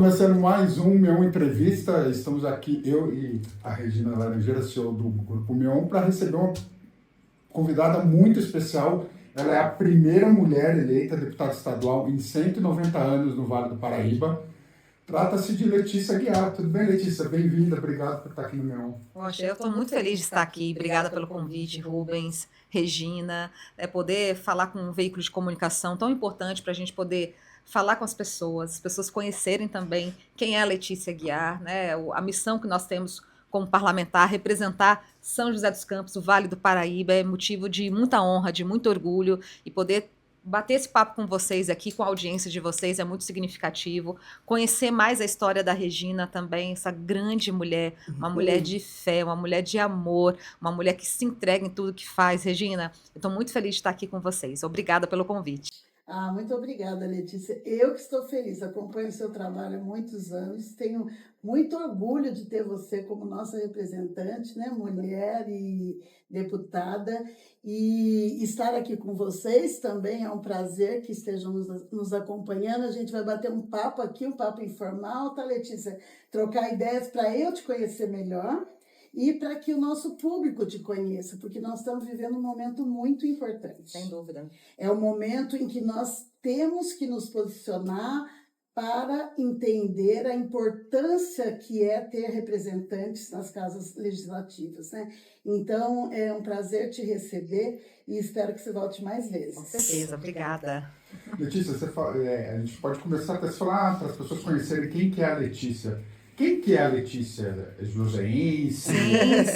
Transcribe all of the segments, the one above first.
Começando mais um Meon Entrevista, estamos aqui, eu e a Regina Laranjeira, CEO do Grupo Meon, para receber uma convidada muito especial. Ela é a primeira mulher eleita deputada estadual em 190 anos no Vale do Paraíba. Trata-se de Letícia Aguiar. Tudo bem, Letícia? Bem-vinda, obrigado por estar aqui no Meon. Poxa, eu estou muito feliz de estar aqui. Obrigada pelo convite, Rubens, Regina. Poder falar com um veículo de comunicação tão importante para a gente poder falar com as pessoas conhecerem também quem é a Letícia Aguiar, né? A missão que nós temos como parlamentar, representar São José dos Campos, o Vale do Paraíba, é motivo de muita honra, de muito orgulho, e poder bater esse papo com vocês aqui, com a audiência de vocês, é muito significativo. Conhecer mais a história da Regina também, essa grande mulher, uma mulher de fé, uma mulher de amor, uma mulher que se entrega em tudo que faz. Regina, eu estou muito feliz de estar aqui com vocês. Obrigada pelo convite. Muito obrigada, Letícia. Eu que estou feliz, acompanho o seu trabalho há muitos anos, tenho muito orgulho de ter você como nossa representante, né, mulher e deputada, e estar aqui com vocês também é um prazer que estejam nos acompanhando. A gente vai bater um papo aqui, um papo informal, tá, Letícia? Trocar ideias para eu te conhecer melhor e para que o nosso público te conheça, porque nós estamos vivendo um momento muito importante. Sem dúvida. É o momento em que nós temos que nos posicionar para entender a importância que é ter representantes nas casas legislativas, né? Então, é um prazer te receber e espero que você volte mais vezes. Com certeza, obrigada. Letícia, a gente pode começar até a falar para as pessoas conhecerem quem que é a Letícia. Quem que é a Letícia? É joseense?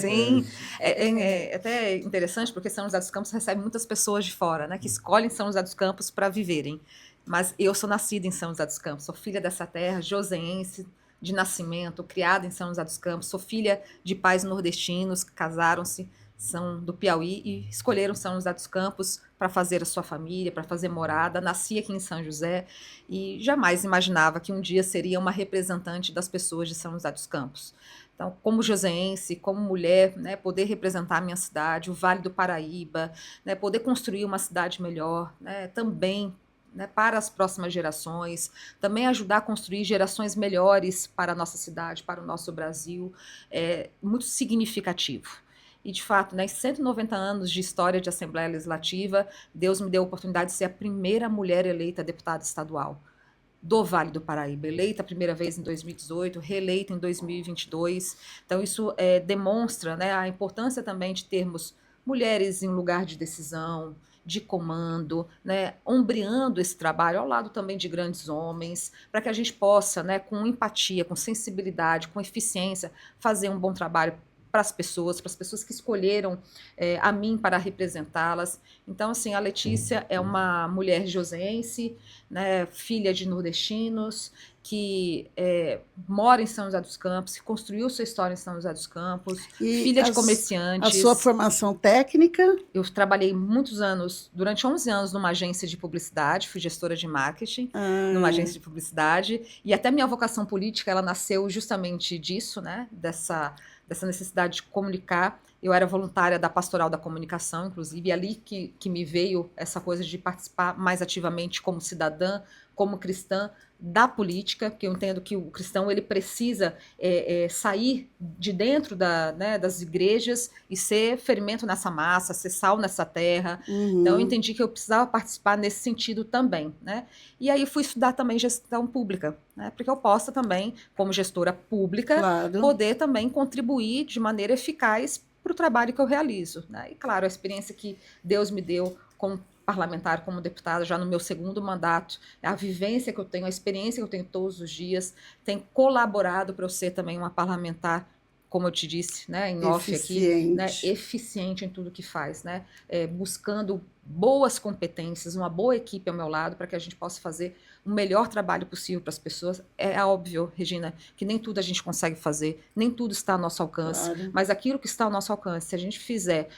Sim. É até interessante porque São José dos Campos recebe muitas pessoas de fora, né, que escolhem São José dos Campos para viverem. Mas eu sou nascida em São José dos Campos, sou filha dessa terra, joseense de nascimento, criada em São José dos Campos, sou filha de pais nordestinos que casaram-se, são do Piauí e escolheram São José dos Campos para fazer a sua família, para fazer morada. Nasci aqui em São José e jamais imaginava que um dia seria uma representante das pessoas de São José dos Campos. Então, como joseense, como mulher, né, poder representar a minha cidade, o Vale do Paraíba, né, poder construir uma cidade melhor, né, também, né, para as próximas gerações, também ajudar a construir gerações melhores para a nossa cidade, para o nosso Brasil, é muito significativo. E, de fato, né, 190 anos de história de Assembleia Legislativa, Deus me deu a oportunidade de ser a primeira mulher eleita deputada estadual do Vale do Paraíba, eleita a primeira vez em 2018, reeleita em 2022. Então, isso demonstra, né, a importância também de termos mulheres em lugar de decisão, de comando, né, ombreando esse trabalho ao lado também de grandes homens, para que a gente possa, né, com empatia, com sensibilidade, com eficiência, fazer um bom trabalho para as pessoas que escolheram a mim para representá-las. Então, assim, a Letícia é uma mulher joseense, né, filha de nordestinos, que mora em São José dos Campos, que construiu sua história em São José dos Campos, filha de comerciantes. A sua formação técnica? Eu trabalhei muitos anos, durante 11 anos, numa agência de publicidade, fui gestora de marketing, numa agência de publicidade, e até minha vocação política, ela nasceu justamente disso, né, dessa necessidade de comunicar. Eu era voluntária da Pastoral da Comunicação, inclusive, e ali que me veio essa coisa de participar mais ativamente como cidadã, como cristã, da política, porque eu entendo que o cristão ele precisa sair de dentro né, das igrejas e ser fermento nessa massa, ser sal nessa terra. Então eu entendi que eu precisava participar nesse sentido também, né? E aí fui estudar também gestão pública, né? Porque eu possa também, como gestora pública, poder também contribuir de maneira eficaz para o trabalho que eu realizo, né? E claro, a experiência que Deus me deu como parlamentar, como deputada, já no meu segundo mandato, a vivência que eu tenho, a experiência que eu tenho todos os dias, tem colaborado para eu ser também uma parlamentar, como eu te disse, né, em off aqui, né, eficiente em tudo que faz, né, buscando boas competências, uma boa equipe ao meu lado, para que a gente possa fazer o melhor trabalho possível para as pessoas. É óbvio, Regina, que nem tudo a gente consegue fazer, nem tudo está ao nosso alcance, mas aquilo que está ao nosso alcance, se a gente fizer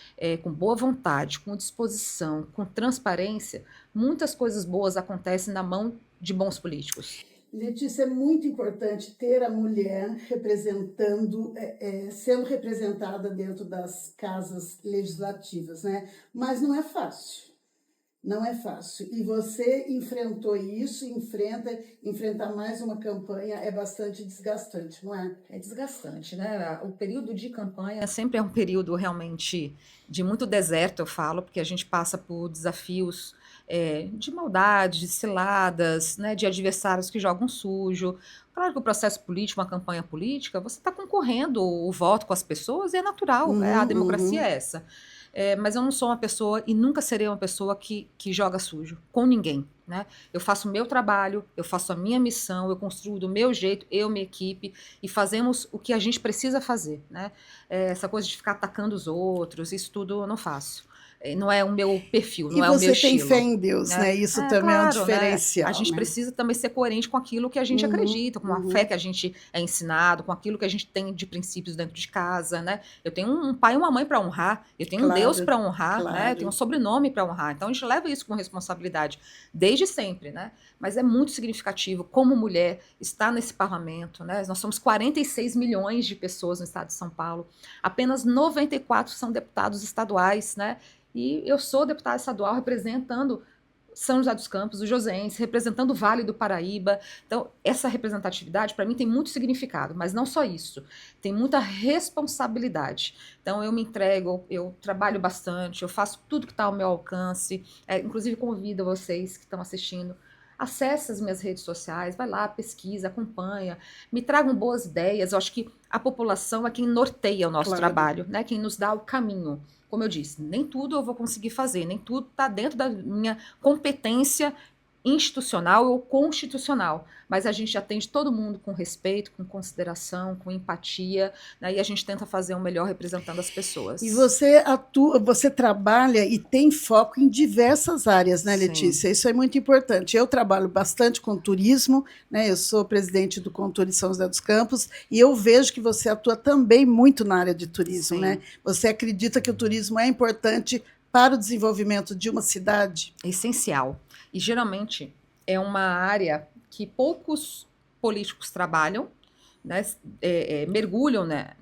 com boa vontade, com disposição, com transparência, muitas coisas boas acontecem na mão de bons políticos. Letícia, é muito importante ter a mulher representando, sendo representada dentro das casas legislativas, né? Mas não é fácil. Não é fácil. E você enfrentou isso, enfrentar mais uma campanha é bastante desgastante, não é? É desgastante, né? O período de campanha sempre é um período realmente de muito deserto, eu falo, porque a gente passa por desafios de maldade, de ciladas, né, de adversários que jogam sujo. Claro que o processo político, uma campanha política, você está concorrendo o voto com as pessoas e é natural, a Uhum, democracia uhum. é essa. Mas eu não sou uma pessoa e nunca serei uma pessoa que joga sujo com ninguém. Né? Eu faço o meu trabalho, eu faço a minha missão, eu construo do meu jeito, eu, minha equipe, e fazemos o que a gente precisa fazer. Né? Essa coisa de ficar atacando os outros, isso tudo eu não faço. Não é o meu perfil, E não é o meu você tem fé estilo. em Deus, Né? né? Isso também é um Claro, né? A diferencial, gente né? precisa também ser coerente com aquilo que a gente Uhum, acredita, com a fé uhum. que a gente é ensinado, com aquilo que a gente tem de princípios dentro de casa, né? Eu tenho um pai e uma mãe para honrar, eu tenho um Deus Claro, para honrar, né? Eu tenho um claro. sobrenome para honrar. Então a gente leva isso com responsabilidade desde sempre, né? Mas é muito significativo como mulher estar nesse parlamento, né? Nós somos 46 milhões de pessoas no estado de São Paulo, apenas 94 são deputados estaduais, né? E eu sou deputada estadual representando São José dos Campos, o Joséense, representando o Vale do Paraíba. Então, essa representatividade, para mim, tem muito significado, mas não só isso, tem muita responsabilidade. Então, eu me entrego, eu trabalho bastante, eu faço tudo que está ao meu alcance, inclusive convido vocês que estão assistindo. Acesse as minhas redes sociais, vai lá, pesquisa, acompanha, me tragam boas ideias. Eu acho que a população é quem norteia o nosso Claro. trabalho, né? Quem nos dá o caminho. Como eu disse, nem tudo eu vou conseguir fazer, nem tudo está dentro da minha competência institucional ou constitucional, mas a gente atende todo mundo com respeito, com consideração, com empatia, né, e a gente tenta fazer o melhor representando as E pessoas. você atua, você trabalha e tem foco em diversas áreas, né, Sim, Letícia? Isso é muito importante. Eu trabalho bastante com turismo, né? Eu sou presidente do Contur de São José dos Campos e eu vejo que você atua também muito na área de turismo, né? sim, Você acredita que o turismo é importante para o desenvolvimento de uma cidade? essencial. E geralmente é uma área que poucos políticos trabalham, né, mergulham, né,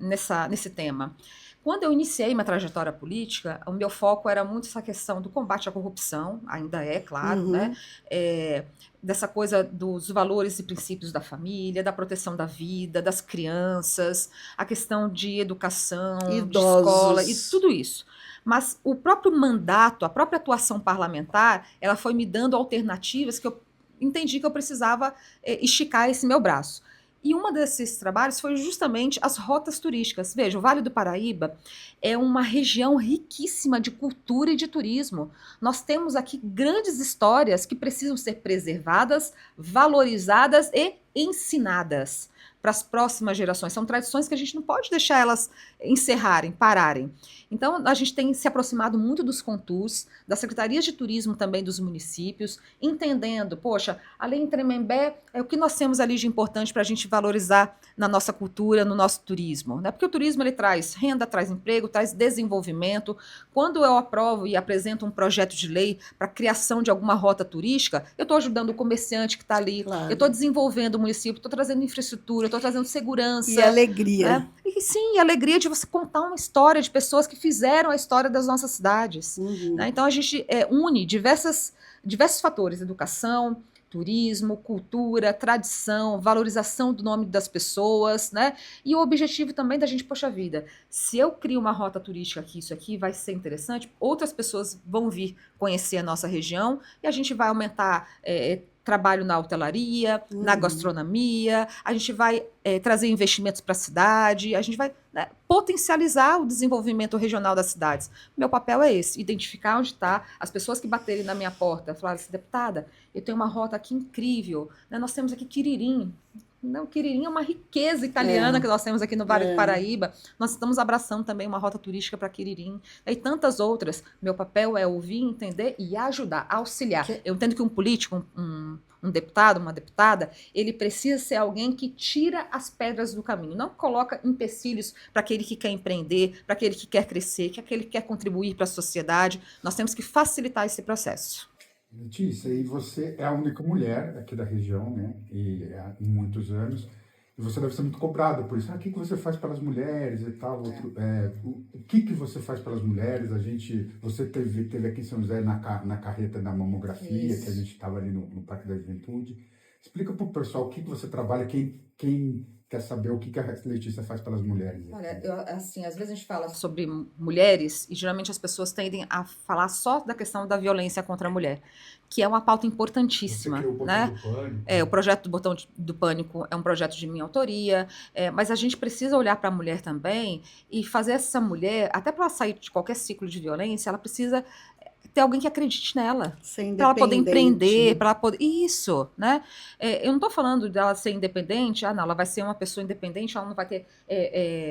nesse tema. Quando eu iniciei minha trajetória política, o meu foco era muito essa questão do combate à corrupção, ainda é, claro, né? Uhum. Dessa coisa dos valores e princípios da família, da proteção da vida, das crianças, a questão de educação, de escola e Idosos. tudo isso. Mas o próprio mandato, a própria atuação parlamentar, ela foi me dando alternativas que eu entendi que eu precisava esticar esse meu braço. E uma desses trabalhos foi justamente as rotas turísticas. Veja, o Vale do Paraíba é uma região riquíssima de cultura e de turismo. Nós temos aqui grandes histórias que precisam ser preservadas, valorizadas e ensinadas para as próximas gerações. São tradições que a gente não pode deixar elas encerrarem, pararem. Então, a gente tem se aproximado muito dos contus, das secretarias de turismo também dos municípios, entendendo, poxa, ali em Tremembé, o que nós temos ali de importante para a gente valorizar na nossa cultura, no nosso turismo, né? Porque o turismo ele traz renda, traz emprego, traz desenvolvimento. Quando eu aprovo e apresento um projeto de lei para a criação de alguma rota turística, eu estou ajudando o comerciante que está ali, eu estou Claro. desenvolvendo o município, estou trazendo infraestrutura, estou trazendo E segurança, alegria. né? E sim, a alegria de você contar uma história de pessoas que fizeram a história das nossas cidades. Né? Uhum. Então a gente une diversos fatores: educação, turismo, cultura, tradição, valorização do nome das pessoas, né? E o objetivo também da gente, poxa vida, se eu crio uma rota turística aqui, isso aqui vai ser interessante, outras pessoas vão vir conhecer a nossa região e a gente vai aumentar trabalho na hotelaria, na Uhum. gastronomia, a gente vai trazer investimentos para a cidade, a gente vai, né, potencializar o desenvolvimento regional das cidades. Meu papel é esse: identificar onde está, as pessoas que baterem na minha porta, falarem assim, deputada, eu tenho uma rota aqui incrível, né, nós temos aqui Quiririm. Não, Quiririm é uma riqueza italiana que nós temos aqui no Vale do É. Paraíba. Nós estamos abraçando também uma rota turística para Quiririm. E tantas outras. Meu papel é ouvir, entender e ajudar, auxiliar. Que- Eu entendo que um político, um deputado, uma deputada, ele precisa ser alguém que tira as pedras do caminho, não coloca empecilhos para aquele que quer empreender, para aquele que quer crescer, para aquele que quer contribuir para a sociedade. Nós temos que facilitar esse processo. Letícia, e você é a única mulher aqui da região, né? E há muitos anos. E você deve ser muito cobrada por isso. O que você faz pelas mulheres e tal? O que você faz pelas mulheres? Você teve aqui em São José na carreta da mamografia, Isso. que a gente estava ali no Parque da Juventude. Explica para o pessoal o que você trabalha, quem quer saber o que a Letícia faz pelas mulheres. Olha, assim, às vezes a gente fala sobre mulheres e geralmente as pessoas tendem a falar só da questão da violência contra a mulher, que é uma pauta importantíssima, Você criou o Botão né? do Pânico. O projeto do Botão do Pânico é um projeto de minha autoria, mas a gente precisa olhar para a mulher também e fazer essa mulher, até para ela sair de qualquer ciclo de violência, ela precisa ter alguém que acredite nela, para ela poder empreender, para ela poder... Isso, né? Eu não estou falando dela ser independente, não, ela vai ser uma pessoa independente, ela não vai ter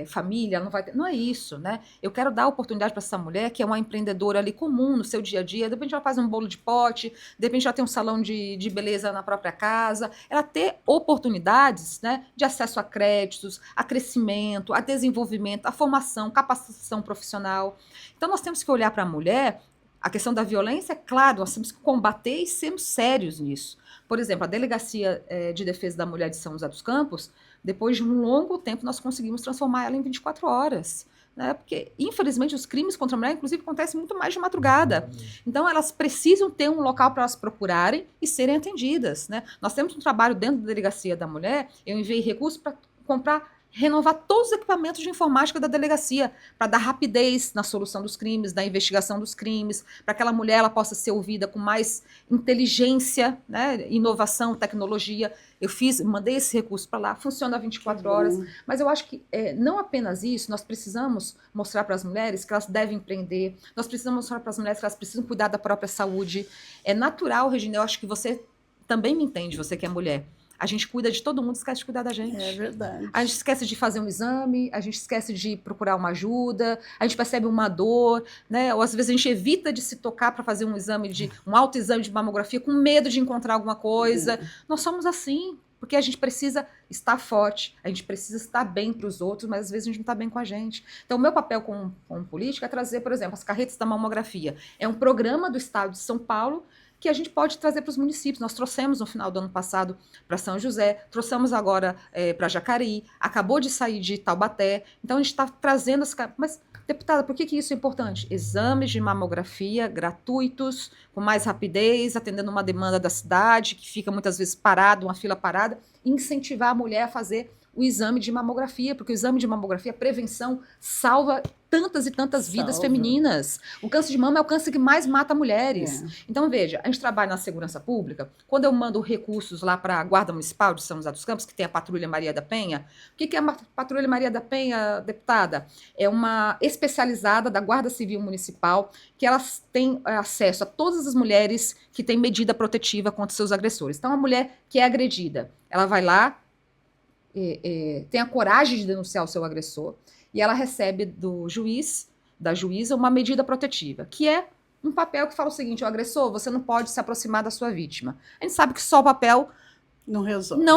família, ela não vai ter... Não é isso, né? Eu quero dar oportunidade para essa mulher, que é uma empreendedora ali comum no seu dia a dia, de repente ela faz um bolo de pote, de repente ela tem um salão de beleza na própria casa, ela ter oportunidades, né, de acesso a créditos, a crescimento, a desenvolvimento, a formação, capacitação profissional. Então nós temos que olhar para a mulher. A questão da violência, é claro, nós temos que combater e sermos sérios nisso. Por exemplo, a Delegacia de Defesa da Mulher de São José dos Campos, depois de um longo tempo, nós conseguimos transformar ela em 24 horas. Né? Porque, infelizmente, os crimes contra a mulher, inclusive, acontecem muito mais de madrugada. Então, elas precisam ter um local para elas procurarem e serem atendidas. Né? Nós temos um trabalho dentro da Delegacia da Mulher, eu enviei recursos para renovar todos os equipamentos de informática da delegacia, para dar rapidez na solução dos crimes, na investigação dos crimes, para que aquela mulher ela possa ser ouvida com mais inteligência, né, inovação, tecnologia. Eu mandei esse recurso para lá, funciona 24 horas, mas eu acho que não apenas isso, nós precisamos mostrar para as mulheres que elas devem empreender, nós precisamos mostrar para as mulheres que elas precisam cuidar da própria saúde. É natural, Regina, eu acho que você também me entende, você que é mulher. A gente cuida de todo mundo, esquece de cuidar da gente. É verdade. A gente esquece de fazer um exame, a gente esquece de procurar uma ajuda, a gente percebe uma dor, né? Ou às vezes a gente evita de se tocar para fazer um autoexame de mamografia com medo de encontrar alguma coisa. Nós somos assim, porque a gente precisa estar forte, a gente precisa estar bem para os outros, mas às vezes a gente não está bem com a gente. Então, o meu papel como política é trazer, por exemplo, as carretas da mamografia. É um programa do Estado de São Paulo que a gente pode trazer para os municípios. Nós trouxemos no final do ano passado para São José, trouxemos agora para Jacareí, acabou de sair de Taubaté, então a gente está trazendo as... Mas, deputada, por que isso é importante? Exames de mamografia gratuitos, com mais rapidez, atendendo uma demanda da cidade, que fica muitas vezes parado, uma fila parada, incentivar a mulher a fazer o exame de mamografia, porque o exame de mamografia, a prevenção, salva tantas e tantas vidas femininas. O câncer de mama é o câncer que mais mata mulheres. Então, veja, a gente trabalha na segurança pública. Quando eu mando recursos lá para a Guarda Municipal de São José dos Campos, que tem a Patrulha Maria da Penha, o que é a Patrulha Maria da Penha, deputada? É uma especializada da Guarda Civil Municipal, que elas têm acesso a todas as mulheres que têm medida protetiva contra seus agressores. Então, a mulher que é agredida, ela vai lá, tem a coragem de denunciar o seu agressor e ela recebe do juiz, da juíza, uma medida protetiva, que é um papel que fala o seguinte: o agressor, você não pode se aproximar da sua vítima. A gente sabe que só o papel não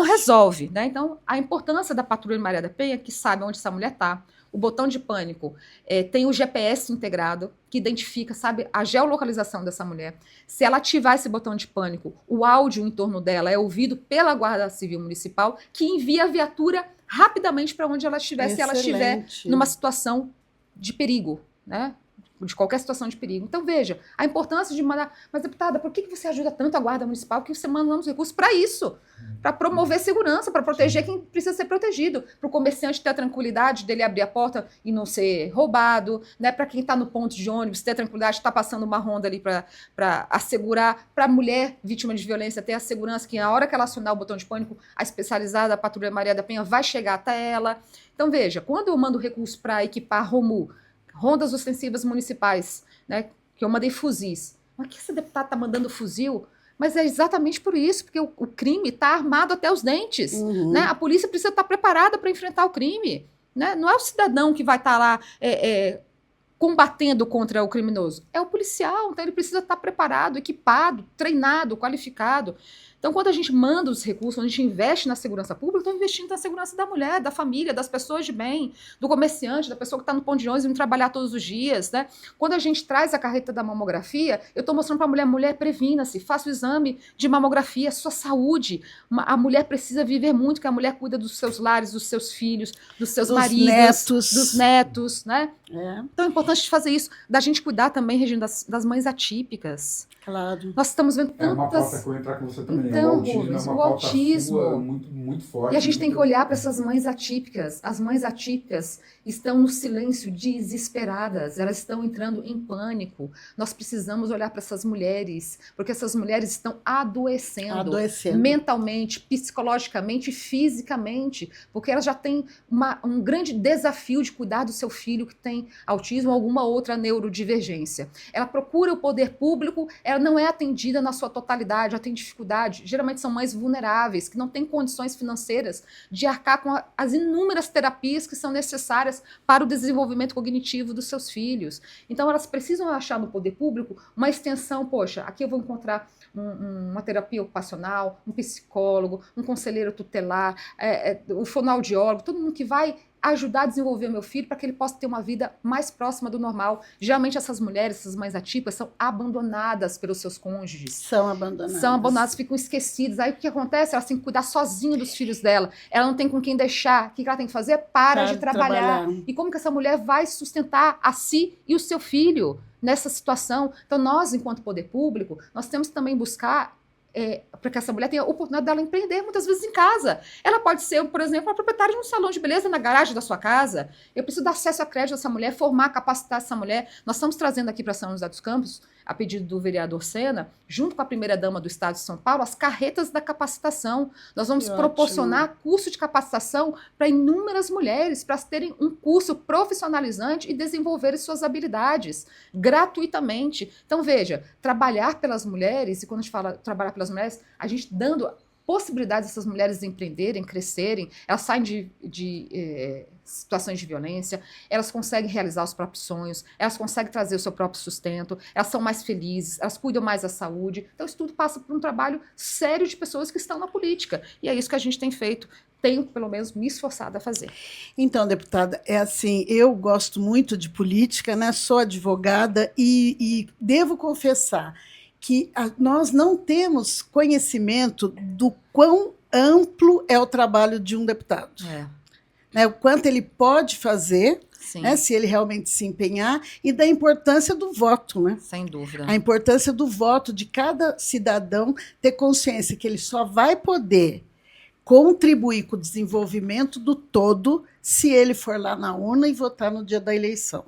resolve, né? Então, a importância da Patrulha Maria da Penha, que sabe onde essa mulher está. O botão de pânico tem o GPS integrado, que identifica, sabe, a geolocalização dessa mulher. Se ela ativar esse botão de pânico, o áudio em torno dela é ouvido pela Guarda Civil Municipal, que envia a viatura rapidamente para onde ela estiver, se ela estiver numa situação de perigo, né? De qualquer situação de perigo. Então, veja, a importância de mandar... Mas, deputada, por que você ajuda tanto a Guarda Municipal que você manda uns recursos para isso? Para promover segurança, para proteger quem precisa ser protegido. Para o comerciante ter a tranquilidade dele abrir a porta e não ser roubado, né? Para quem está no ponto de ônibus ter a tranquilidade de estar passando uma ronda ali para assegurar, para a mulher vítima de violência ter a segurança que na hora que ela acionar o botão de pânico, a especializada, a Patrulha Maria da Penha, vai chegar até ela. Então, veja, quando eu mando recurso para equipar rondas ostensivas municipais, né, que eu mandei fuzis. Mas que esse deputado está mandando fuzil? Mas é exatamente por isso, porque o crime está armado até os dentes. Né? A polícia precisa estar preparada para enfrentar o crime. Né? Não é o cidadão que vai estar lá combatendo contra o criminoso. É o policial, então ele precisa estar preparado, equipado, treinado, qualificado. Então, quando a gente manda os recursos, quando a gente investe na segurança pública, estou investindo na segurança da mulher, da família, das pessoas de bem, do comerciante, da pessoa que está no pão de ônibus e não trabalhar todos os dias, né? Quando a gente traz a carreta da mamografia, eu estou mostrando para a mulher, previna-se, faça o exame de mamografia, sua saúde. A mulher precisa viver muito, que a mulher cuida dos seus lares, dos seus filhos, dos seus maridos, dos netos, né? Então é importante fazer isso, da gente cuidar também, Regina, das mães atípicas. Claro. Nós estamos vendo tantas... É uma pauta que eu vou entrar com você também. Então, o autismo é uma pauta sua muito forte. E a gente tem que olhar para essas mães atípicas. As mães atípicas estão no silêncio, desesperadas. Elas estão entrando em pânico. Nós precisamos olhar para essas mulheres, porque essas mulheres estão adoecendo. Mentalmente, psicologicamente e fisicamente, porque elas já têm um grande desafio de cuidar do seu filho que tem autismo ou alguma outra neurodivergência. Ela procura o poder público, ela não é atendida na sua totalidade, ela tem dificuldade. Geralmente são mães vulneráveis, que não têm condições financeiras de arcar com as inúmeras terapias que são necessárias para o desenvolvimento cognitivo dos seus filhos. Então elas precisam achar no poder público uma extensão, poxa, aqui eu vou encontrar uma terapia ocupacional, um psicólogo, um conselheiro tutelar, o fonoaudiólogo, todo mundo que vai ajudar a desenvolver o meu filho para que ele possa ter uma vida mais próxima do normal. Geralmente essas mulheres, essas mães atípicas, são abandonadas pelos seus cônjuges. São abandonadas. São abandonadas, ficam esquecidas. Aí o que acontece? Elas têm que cuidar sozinha dos filhos dela. Ela não tem com quem deixar. O que ela tem que fazer? Para de trabalhar. E como que essa mulher vai sustentar a si e o seu filho nessa situação? Então nós, enquanto poder público, nós temos que também buscar para que essa mulher tenha a oportunidade dela empreender, muitas vezes em casa. Ela pode ser, por exemplo, a proprietária de um salão de beleza na garagem da sua casa. Eu preciso dar acesso a crédito dessa mulher, formar, capacitar essa mulher. Nós estamos trazendo aqui para São José dos Campos, a pedido do vereador Sena, junto com a primeira-dama do Estado de São Paulo, as carretas da capacitação. Nós vamos proporcionar curso de capacitação para inúmeras mulheres, para terem um curso profissionalizante e desenvolverem suas habilidades gratuitamente. Então, veja, trabalhar pelas mulheres, e quando a gente fala trabalhar pelas mulheres, a gente dando possibilidades dessas mulheres empreenderem, crescerem, elas saem de situações de violência, elas conseguem realizar os próprios sonhos, elas conseguem trazer o seu próprio sustento, elas são mais felizes, elas cuidam mais da saúde. Então isso tudo passa por um trabalho sério de pessoas que estão na política. E é isso que a gente tem feito, tenho pelo menos me esforçado a fazer. Então, deputada, é assim, eu gosto muito de política, né? Sou advogada e devo confessar que nós não temos conhecimento do quão amplo é o trabalho de um deputado. Né, o quanto ele pode fazer, né, se ele realmente se empenhar, e da importância do voto. Né? Sem dúvida. A importância do voto, de cada cidadão ter consciência que ele só vai poder contribuir com o desenvolvimento do todo se ele for lá na urna e votar no dia da eleição.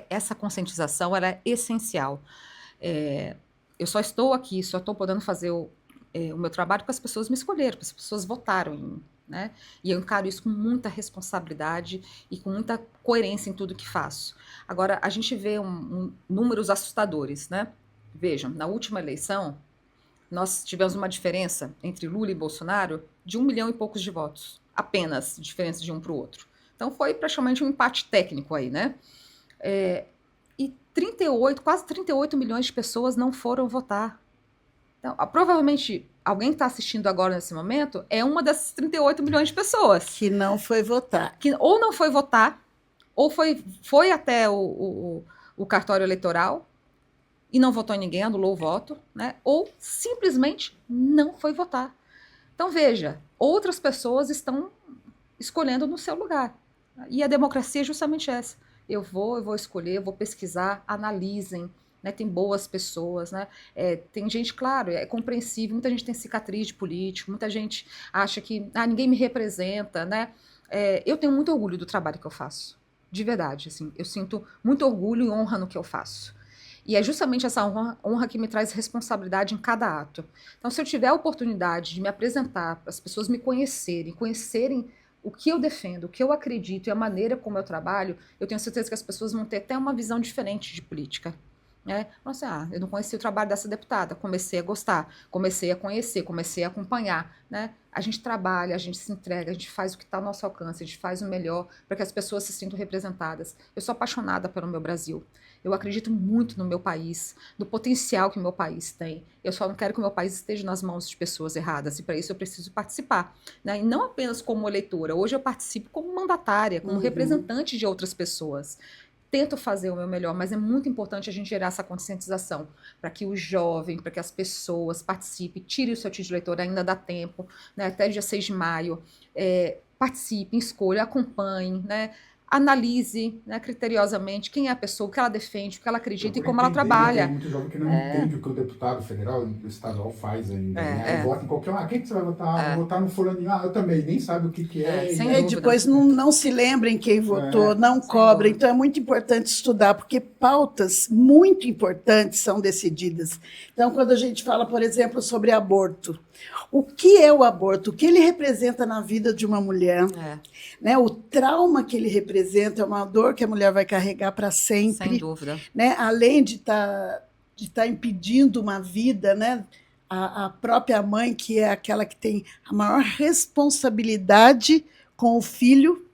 Essa conscientização ela é essencial. Eu só estou aqui, só estou podendo fazer o meu trabalho porque as pessoas me escolheram, porque as pessoas votaram em mim, né? E eu encaro isso com muita responsabilidade e com muita coerência em tudo que faço. Agora, a gente vê números assustadores, né? Vejam, na última eleição, nós tivemos uma diferença entre Lula e Bolsonaro de 1 milhão e poucos de votos, apenas diferença de um para o outro. Então, foi praticamente um empate técnico aí, né? Quase 38 milhões de pessoas não foram votar. Então, provavelmente, alguém que está assistindo agora nesse momento é uma dessas 38 milhões de pessoas. Que não foi votar. Que ou não foi votar, ou foi até o cartório eleitoral e não votou em ninguém, anulou o voto, né? Ou simplesmente não foi votar. Então, veja, outras pessoas estão escolhendo no seu lugar. E a democracia é justamente essa. Eu vou escolher, eu vou pesquisar, analisem, né? Tem boas pessoas, né? Tem gente, claro, é compreensível, muita gente tem cicatriz de político, muita gente acha que ninguém me representa, né? Eu tenho muito orgulho do trabalho que eu faço, de verdade, assim, eu sinto muito orgulho e honra no que eu faço. E é justamente essa honra que me traz responsabilidade em cada ato. Então, se eu tiver a oportunidade de me apresentar, para as pessoas me conhecerem o que eu defendo, o que eu acredito e a maneira como eu trabalho, eu tenho certeza que as pessoas vão ter até uma visão diferente de política. né? Nossa, eu não conhecia o trabalho dessa deputada, comecei a gostar, comecei a conhecer, comecei a acompanhar, né? A gente trabalha, a gente se entrega, a gente faz o que está ao nosso alcance, a gente faz o melhor para que as pessoas se sintam representadas. Eu sou apaixonada pelo meu Brasil. Eu acredito muito no meu país, no potencial que o meu país tem. Eu só não quero que o meu país esteja nas mãos de pessoas erradas, e para isso eu preciso participar, né? E não apenas como eleitora, hoje eu participo como mandatária, como representante de outras pessoas. Tento fazer o meu melhor, mas é muito importante a gente gerar essa conscientização para que o jovem, para que as pessoas participem, tire o seu título de eleitor, ainda dá tempo, né, até dia 6 de maio, participem, escolha, acompanhem, né, analise, né, criteriosamente quem é a pessoa, o que ela defende, o que ela acredita e como ela trabalha. Tem muito jovem que não entende o que o deputado federal e estadual faz ainda. Né? Vota em qualquer um. Quem que você vai votar? Vou votar no fulaninho. Eu também. Nem sabe o que é. E depois não se lembrem quem votou, não cobra. Então é muito importante estudar, porque pautas muito importantes são decididas. Então, quando a gente fala, por exemplo, sobre aborto, o que é o aborto? O que ele representa na vida de uma mulher? Né? O trauma que ele representa é uma dor que a mulher vai carregar para sempre. Sem dúvida. Né? Além de estar impedindo uma vida, né? A própria mãe, que é aquela que tem a maior responsabilidade com o filho.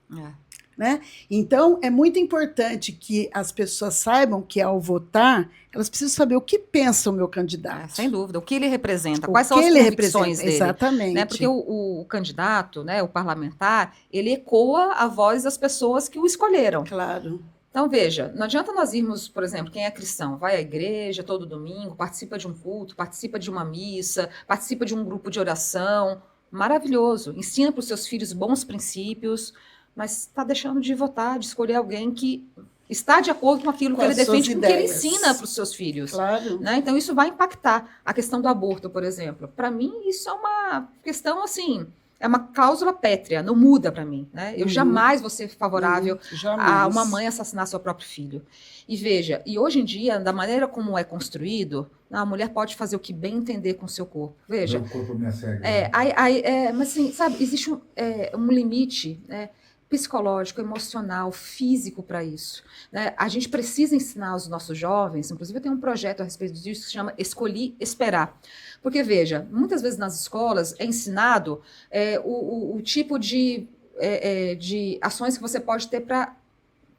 Né? Então, é muito importante que as pessoas saibam que, ao votar, elas precisam saber o que pensa o meu candidato. Sem dúvida, o que ele representa, quais são as convicções dele. Exatamente. Né? Porque o candidato, né, o parlamentar, ele ecoa a voz das pessoas que o escolheram. Claro. Então, veja, não adianta nós irmos, por exemplo, quem é cristão, vai à igreja todo domingo, participa de um culto, participa de uma missa, participa de um grupo de oração, maravilhoso, ensina para os seus filhos bons princípios, mas está deixando de votar, de escolher alguém que está de acordo com aquilo que ele defende, com o que ele ensina para os seus filhos. Claro. Né? Então, isso vai impactar a questão do aborto, por exemplo. Para mim, isso é uma questão, assim, é uma cláusula pétrea, não muda para mim. Né? Eu jamais vou ser favorável a uma mãe assassinar seu próprio filho. E veja, e hoje em dia, da maneira como é construído, a mulher pode fazer o que bem entender com o seu corpo. Veja. Meu corpo me segue. Mas, assim, sabe, existe um limite, né? Psicológico, emocional, físico para isso. Né? A gente precisa ensinar os nossos jovens, inclusive eu tenho um projeto a respeito disso que se chama Escolhi Esperar. Porque, veja, muitas vezes nas escolas é ensinado o tipo de ações que você pode ter para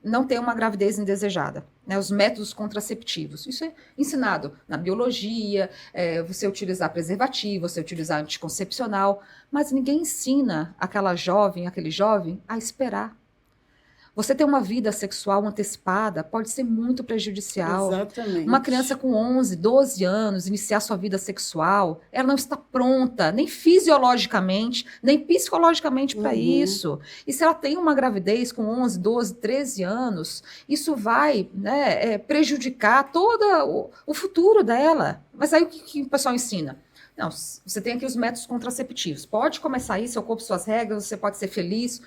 não ter uma gravidez indesejada, né? Os métodos contraceptivos. Isso é ensinado na biologia, você utilizar preservativo, você utilizar anticoncepcional, mas ninguém ensina aquela jovem, aquele jovem a esperar. Você ter uma vida sexual antecipada pode ser muito prejudicial. Exatamente. Uma criança com 11, 12 anos iniciar sua vida sexual, ela não está pronta, nem fisiologicamente, nem psicologicamente para isso. E se ela tem uma gravidez com 11, 12, 13 anos, isso vai, né, prejudicar todo o futuro dela. Mas aí o que o pessoal ensina? Não, você tem aqui os métodos contraceptivos. Pode começar aí, seu corpo, suas regras, você pode ser feliz.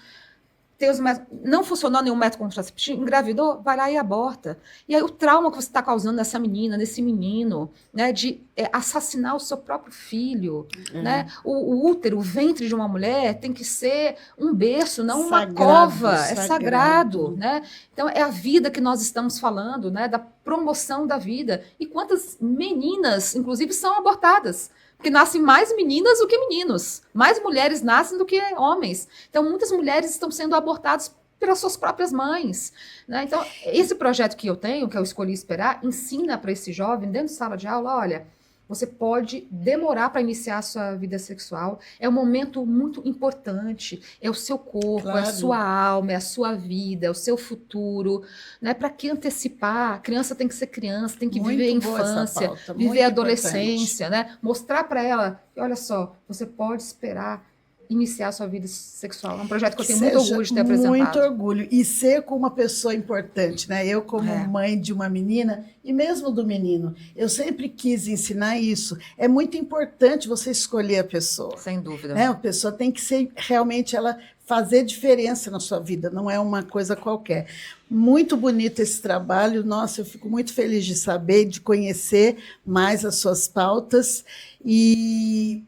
Não funcionou nenhum método contraceptivo, engravidou, vai lá e aborta. E aí o trauma que você está causando nessa menina, nesse menino, né, de assassinar o seu próprio filho. Né? O útero, o ventre de uma mulher tem que ser um berço, não uma cova. É sagrado. Né? Então é a vida que nós estamos falando, né, da promoção da vida. E quantas meninas, inclusive, são abortadas? Porque nascem mais meninas do que meninos. Mais mulheres nascem do que homens. Então, muitas mulheres estão sendo abortadas pelas suas próprias mães. Né? Então, esse projeto que eu tenho, que eu escolhi esperar, ensina para esse jovem, dentro de sala de aula, olha, você pode demorar para iniciar a sua vida sexual. É um momento muito importante. É o seu corpo, é a sua alma, é a sua vida, é o seu futuro. Né? Para que antecipar? A criança tem que ser criança, tem que viver a infância, viver a adolescência. Né? Mostrar para ela, olha só, você pode esperar iniciar a sua vida sexual. É um projeto que eu tenho muito orgulho de ter apresentado. Muito orgulho. E ser com uma pessoa importante, né? Eu, como mãe de uma menina, e mesmo do menino, eu sempre quis ensinar isso. É muito importante você escolher a pessoa. Sem dúvida. Né? A pessoa tem que ser, realmente, ela fazer diferença na sua vida, não é uma coisa qualquer. Muito bonito esse trabalho. Nossa, eu fico muito feliz de saber, de conhecer mais as suas pautas. E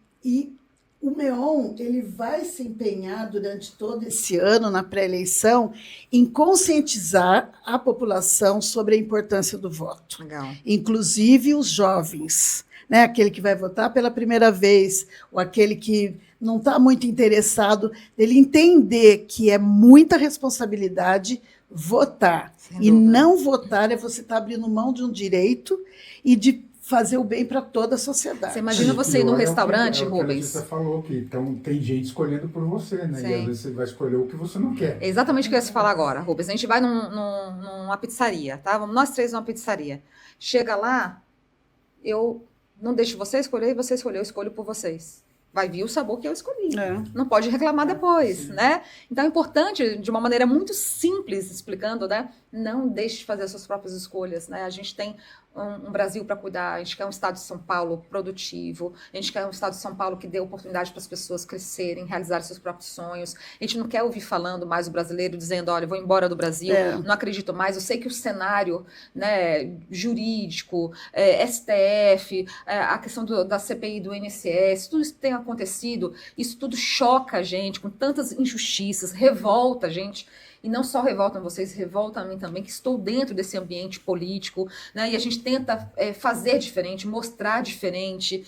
O MEON, ele vai se empenhar durante todo esse ano, na pré-eleição, em conscientizar a população sobre a importância do voto. Legal. Inclusive os jovens, né? Aquele que vai votar pela primeira vez, ou aquele que não está muito interessado, ele entender que é muita responsabilidade votar. Sem E dúvida. não votar é você estar abrindo mão de um direito e de fazer o bem para toda a sociedade. Você imagina você ir no restaurante, Rubens? Você falou que então, tem gente escolhendo por você, né? Sim. E às vezes você vai escolher o que você não quer. É exatamente o que eu ia te falar agora, Rubens. A gente vai numa pizzaria, tá? Vamos nós três numa pizzaria. Chega lá, eu não deixo você escolher e você escolher, eu escolho por vocês. Vai vir o sabor que eu escolhi. É. Não pode reclamar depois, Sim. né? Então é importante, de uma maneira muito simples, explicando, né? Não deixe de fazer as suas próprias escolhas, né? A gente tem um Brasil para cuidar, a gente quer um estado de São Paulo produtivo, a gente quer um estado de São Paulo que dê oportunidade para as pessoas crescerem, realizar seus próprios sonhos. A gente não quer ouvir falando mais o brasileiro dizendo, olha, eu vou embora do Brasil, não acredito mais. Eu sei que o cenário, né, jurídico, STF, a questão da CPI do INSS, tudo isso que tem acontecido, isso tudo choca a gente com tantas injustiças, revolta a gente. E não só revoltam vocês, revolta a mim também, que estou dentro desse ambiente político, né? E a gente tenta fazer diferente, mostrar diferente,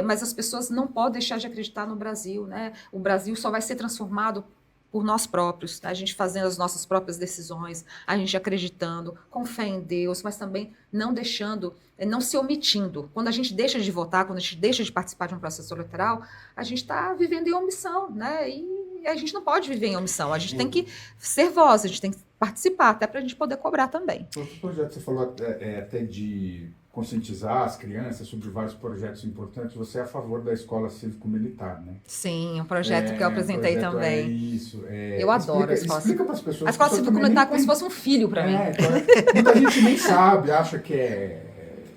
mas as pessoas não podem deixar de acreditar no Brasil, né? O Brasil só vai ser transformado por nós próprios, tá? A gente fazendo as nossas próprias decisões, a gente acreditando, com fé em Deus, mas também não deixando, não se omitindo. Quando a gente deixa de votar, quando a gente deixa de participar de um processo eleitoral, a gente está vivendo em omissão, né? E a gente não pode viver em omissão, a gente tem que ser voz, a gente tem que participar, até para a gente poder cobrar também. Outro projeto, você falou até de conscientizar as crianças sobre vários projetos importantes. Você é a favor da escola cívico-militar, né? Sim, um projeto que eu apresentei projeto também. Isso. Eu adoro a escola. Explica para as pessoas. A escola cívico-militar é como se fosse um filho para mim. Muita gente nem sabe, acha que é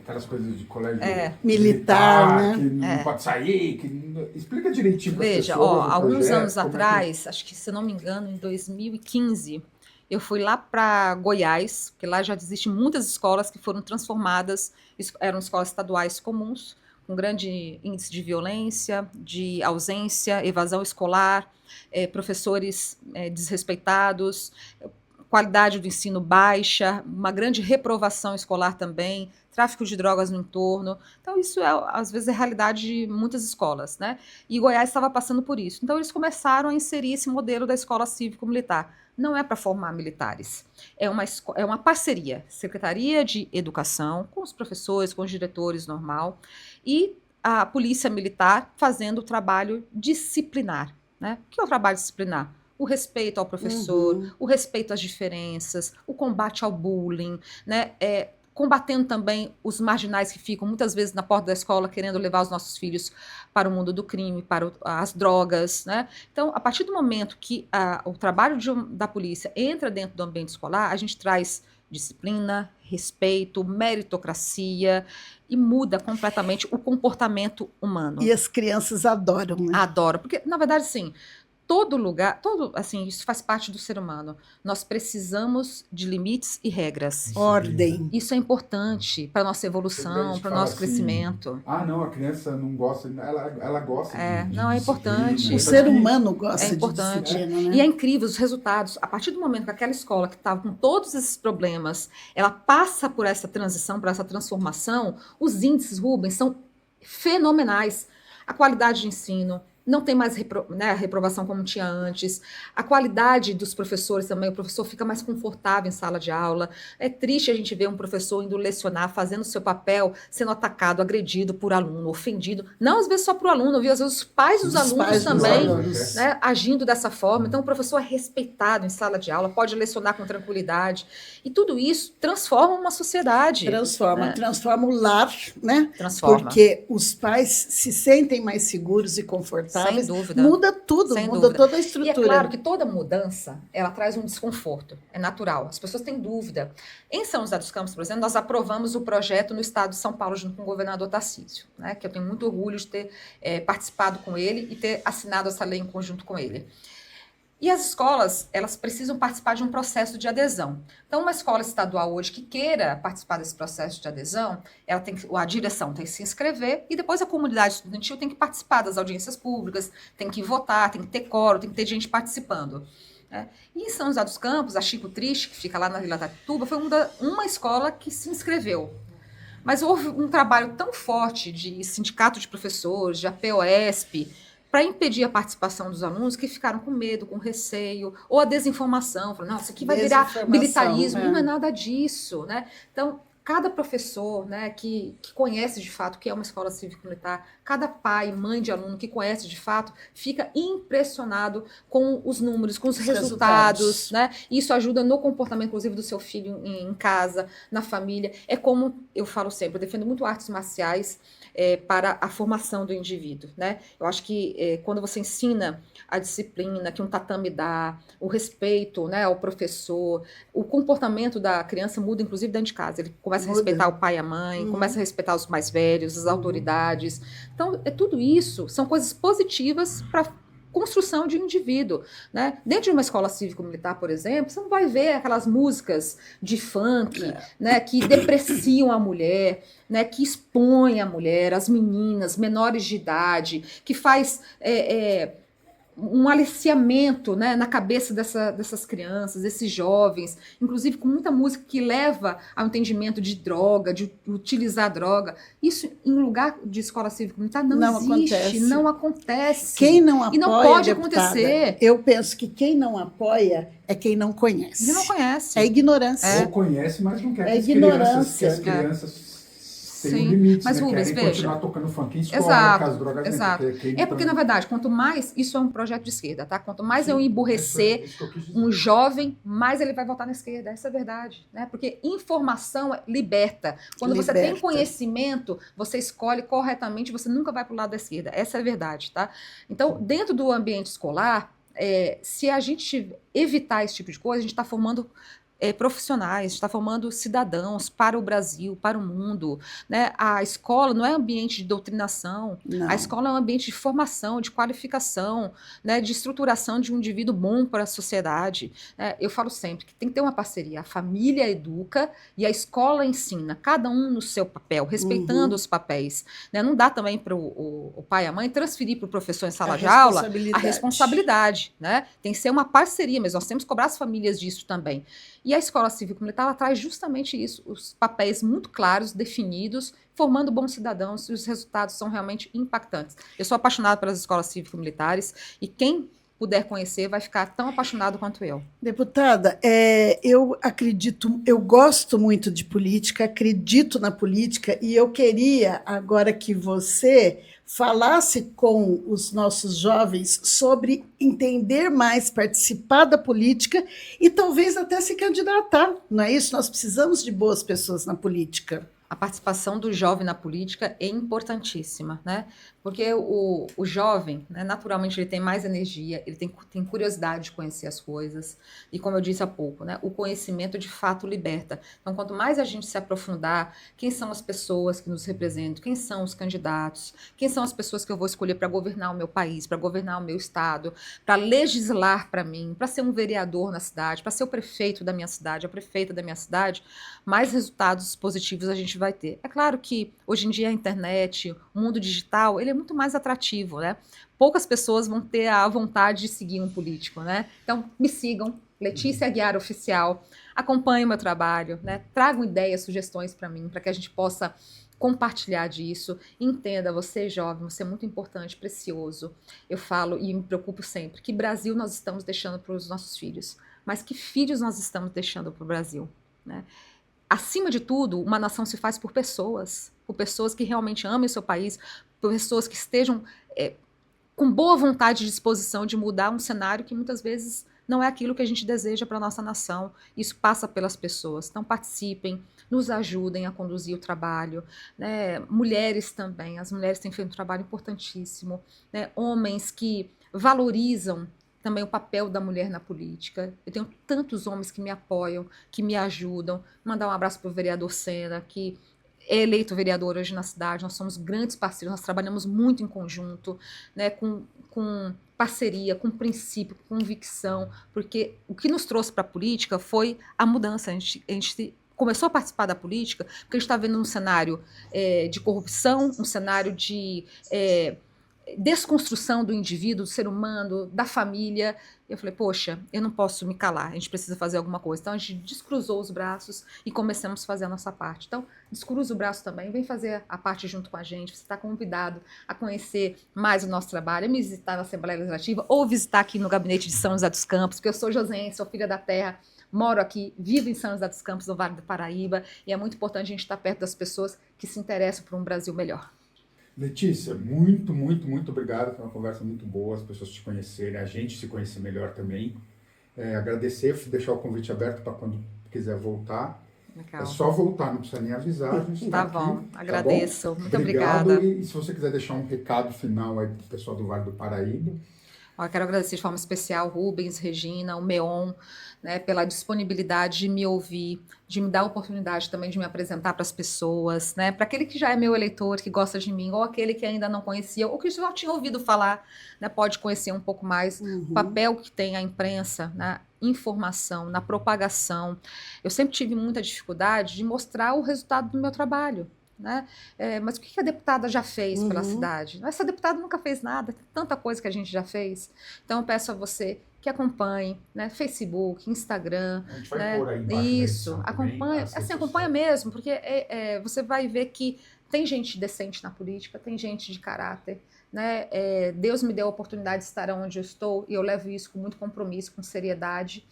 aquelas coisas de colégio militar, né? que não pode sair. Explica direitinho para as Veja, pessoas. alguns anos atrás, acho que se não me engano, em 2015, eu fui lá para Goiás, porque lá já existem muitas escolas que foram transformadas, eram escolas estaduais comuns, com grande índice de violência, de ausência, evasão escolar, professores desrespeitados, qualidade do ensino baixa, uma grande reprovação escolar também, tráfico de drogas no entorno. Então, isso, às vezes, é a realidade de muitas escolas, né? E Goiás estava passando por isso. Então, eles começaram a inserir esse modelo da escola cívico-militar. Não é para formar militares, é uma parceria, Secretaria de Educação, com os professores, com os diretores, normal, e a Polícia Militar fazendo o trabalho disciplinar, né? O que é o trabalho disciplinar? O respeito ao professor, o respeito às diferenças, o combate ao bullying, né? Combatendo também os marginais que ficam muitas vezes na porta da escola querendo levar os nossos filhos para o mundo do crime, para as drogas, né? Então, a partir do momento que o trabalho da polícia entra dentro do ambiente escolar, a gente traz disciplina, respeito, meritocracia e muda completamente o comportamento humano. E as crianças adoram, né? Adoram, porque, na verdade, sim, todo lugar, assim, isso faz parte do ser humano. Nós precisamos de limites e regras. Ordem. Isso é importante para a nossa evolução, para o nosso crescimento. Não, a criança não gosta, ela gosta de não, é importante. O ser humano gosta importante. de disciplina, né? E é incrível os resultados. A partir do momento que aquela escola que estava com todos esses problemas, ela passa por essa transição, por essa transformação, os índices, Rubens, são fenomenais. A qualidade de ensino, não tem mais a reprovação como tinha antes. A qualidade dos professores também, o professor fica mais confortável em sala de aula. É triste a gente ver um professor indo lecionar, fazendo o seu papel, sendo atacado, agredido por aluno, ofendido. Não às vezes só por aluno, viu? Às vezes os pais dos alunos também, né, agindo dessa forma. Então o professor é respeitado em sala de aula, pode lecionar com tranquilidade. E tudo isso transforma uma sociedade. Transforma o lar, né? Transforma. Porque os pais se sentem mais seguros e confortáveis. Sem dúvida. Muda tudo, muda toda a estrutura. E é claro que toda mudança, ela traz um desconforto, é natural. As pessoas têm dúvida. Em São José dos Campos, por exemplo, nós aprovamos o projeto no estado de São Paulo, junto com o governador Tarcísio, né, que eu tenho muito orgulho de ter participado com ele e ter assinado essa lei em conjunto com ele. E as escolas, elas precisam participar de um processo de adesão. Então, uma escola estadual hoje que queira participar desse processo de adesão, ela tem que, a direção tem que se inscrever e depois a comunidade estudantil tem que participar das audiências públicas, tem que votar, tem que ter coro, tem que ter gente participando. Né? E em São José dos Campos, a Chico Triste, que fica lá na Vila Tatuba, foi uma escola que se inscreveu. Mas houve um trabalho tão forte de sindicato de professores, de APOESP, para impedir a participação dos alunos que ficaram com medo, com receio, ou a desinformação, falando, não, isso aqui vai virar militarismo, não é nada disso, né? Então, cada professor, né, que conhece de fato o que é uma escola cívico-militar, cada pai, mãe de aluno que conhece de fato, fica impressionado com os números, com os resultados, né? Isso ajuda no comportamento, inclusive, do seu filho em casa, na família. É como eu falo sempre, eu defendo muito artes marciais para a formação do indivíduo, né? Eu acho que quando você ensina a disciplina que um tatame dá, o respeito, né, ao professor, o comportamento da criança muda, inclusive, dentro de casa. Ele começa a respeitar o pai e a mãe, começa a respeitar os mais velhos, as autoridades. Então, tudo isso são coisas positivas para construção de um indivíduo, né? Dentro de uma escola cívico-militar, por exemplo, você não vai ver aquelas músicas de funk, né, que depreciam a mulher, né, que expõem a mulher, as meninas menores de idade, que faz um aliciamento, né, na cabeça dessas crianças, desses jovens, inclusive com muita música que leva ao entendimento de droga, de utilizar droga. Isso em lugar de escola cívico-militar não existe, não acontece. Quem não apoia, e não pode deputada, acontecer. Eu penso que quem não apoia é quem não conhece. E não conhece. É ignorância. Ou conhece, mas não quer É que ignorância. as crianças tenham Sim, limites, mas né? Rubens, Querem continuar veja. tocando funk em escola, Exato, com as drogas. exato. É porque, na verdade, quanto mais... Isso é um projeto de esquerda, tá? Quanto mais eu emburrecer isso que eu quis dizer. um jovem, mais ele vai votar na esquerda. Essa é a verdade, né? Porque informação liberta. Quando você tem conhecimento, você escolhe corretamente, você nunca vai para o lado da esquerda. Essa é a verdade, tá? Então, dentro do ambiente escolar, se a gente evitar esse tipo de coisa, a gente está formando profissionais, está formando cidadãos para o Brasil, para o mundo, né? A escola não é ambiente de doutrinação, Não. A escola é um ambiente de formação, de qualificação, né? De estruturação de um indivíduo bom para a sociedade. Eu falo sempre que tem que ter uma parceria, a família educa e a escola ensina, cada um no seu papel, respeitando os papéis, né? Não dá também para o pai e a mãe transferir para o professor em sala de aula a responsabilidade, né? Tem que ser uma parceria, mas nós temos que cobrar as famílias disso também. E a escola cívico-militar, ela traz justamente isso, os papéis muito claros, definidos, formando bons cidadãos, e os resultados são realmente impactantes. Eu sou apaixonada pelas escolas cívico-militares, e quem puder conhecer vai ficar tão apaixonado quanto eu. Deputada, eu acredito, eu gosto muito de política, acredito na política, e eu queria agora que você falasse com os nossos jovens sobre entender mais, participar da política e talvez até se candidatar, não é isso? Nós precisamos de boas pessoas na política. A participação do jovem na política é importantíssima, né? Porque o jovem, né, naturalmente, ele tem mais energia, ele tem curiosidade de conhecer as coisas. E como eu disse há pouco, né, o conhecimento de fato liberta. Então, quanto mais a gente se aprofundar, quem são as pessoas que nos representam, quem são os candidatos, quem são as pessoas que eu vou escolher para governar o meu país, para governar o meu estado, para legislar para mim, para ser um vereador na cidade, para ser o prefeito da minha cidade, a prefeita da minha cidade, mais resultados positivos a gente vai ter. É claro que hoje em dia a internet, o mundo digital, ele é muito mais atrativo, né? Poucas pessoas vão ter a vontade de seguir um político, né? Então, me sigam, Letícia Aguiar Oficial, acompanhem o meu trabalho, né? Tragam ideias, sugestões para mim, para que a gente possa compartilhar disso. Entenda, você jovem, você é muito importante, precioso. Eu falo e me preocupo sempre, que Brasil nós estamos deixando para os nossos filhos, mas que filhos nós estamos deixando para o Brasil, né? Acima de tudo, uma nação se faz por pessoas que realmente amem o seu país, por pessoas que estejam com boa vontade e disposição de mudar um cenário que muitas vezes não é aquilo que a gente deseja para a nossa nação. Isso passa pelas pessoas. Então participem, nos ajudem a conduzir o trabalho, né? Mulheres também, as mulheres têm feito um trabalho importantíssimo, né? Homens que valorizam também o papel da mulher na política. Eu tenho tantos homens que me apoiam, que me ajudam. Mandar um abraço para o vereador Sena, que é eleito vereador hoje na cidade. Nós somos grandes parceiros, nós trabalhamos muito em conjunto, né, com parceria, com princípio, com convicção, porque o que nos trouxe para a política foi a mudança. A gente começou a participar da política porque a gente está vendo um cenário de corrupção, um cenário de desconstrução do indivíduo, do ser humano, da família. Eu falei, poxa, eu não posso me calar, a gente precisa fazer alguma coisa. Então a gente descruzou os braços e começamos a fazer a nossa parte. Então, descruza o braço também, vem fazer a parte junto com a gente. Você está convidado a conhecer mais o nosso trabalho, a me visitar na Assembleia Legislativa ou visitar aqui no gabinete de São José dos Campos, porque eu sou josense, sou filha da terra, moro aqui, vivo em São José dos Campos, no Vale do Paraíba, e é muito importante a gente estar perto das pessoas que se interessam por um Brasil melhor. Letícia, muito, muito, muito obrigado. Foi uma conversa muito boa, as pessoas te conhecerem, a gente se conhecer melhor também. Agradecer, deixar o convite aberto para quando quiser voltar. Legal. É só voltar, não precisa nem avisar. A gente Tá aqui, bom, agradeço. Tá bom? Muito Obrigado. obrigada. E se você quiser deixar um recado final aí para o pessoal do Vale do Paraíba. Eu quero agradecer de forma especial Rubens, Regina, o Meon, né, pela disponibilidade de me ouvir, de me dar a oportunidade também de me apresentar para as pessoas, né, para aquele que já é meu eleitor, que gosta de mim, ou aquele que ainda não conhecia, ou que já tinha ouvido falar, né, pode conhecer um pouco mais o papel que tem a imprensa na informação, na propagação. Eu sempre tive muita dificuldade de mostrar o resultado do meu trabalho. Né? Mas o que a deputada já fez pela cidade? Essa deputada nunca fez nada, tem tanta coisa que a gente já fez. Então eu peço a você que acompanhe, né? Facebook, Instagram, A gente vai né? pôr aí embaixo na Isso, edição acompanha, também, assim, acompanha mesmo, porque você vai ver que tem gente decente na política, tem gente de caráter, né? Deus me deu a oportunidade de estar onde eu estou e eu levo isso com muito compromisso, com seriedade,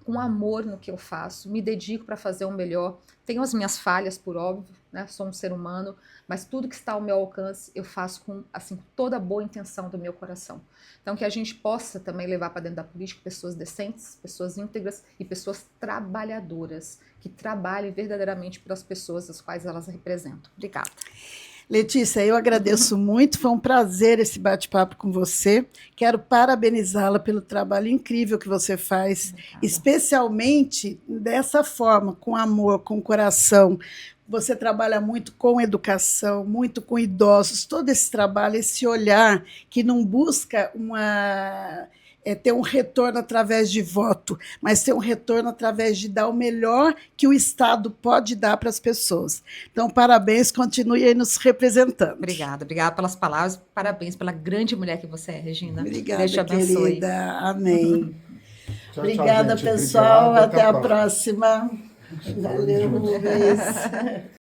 com amor no que eu faço, me dedico para fazer o melhor. Tenho as minhas falhas, por óbvio, né? Sou um ser humano, mas tudo que está ao meu alcance eu faço com assim, toda a boa intenção do meu coração. Então, que a gente possa também levar para dentro da política pessoas decentes, pessoas íntegras e pessoas trabalhadoras, que trabalhem verdadeiramente pelas pessoas as quais elas representam. Obrigada. Letícia, eu agradeço muito, foi um prazer esse bate-papo com você. Quero parabenizá-la pelo trabalho incrível que você faz, especialmente dessa forma, com amor, com coração. Você trabalha muito com educação, muito com idosos, todo esse trabalho, esse olhar que não busca ter um retorno através de voto, mas ter um retorno através de dar o melhor que o Estado pode dar para as pessoas. Então, parabéns, continue aí nos representando. Obrigada pelas palavras, parabéns pela grande mulher que você é, Regina. Obrigada, Deus te abençoe. querida. Amém. Tchau, Obrigada, tchau, gente. pessoal. Obrigado, Até a próxima. Valeu, Rubens.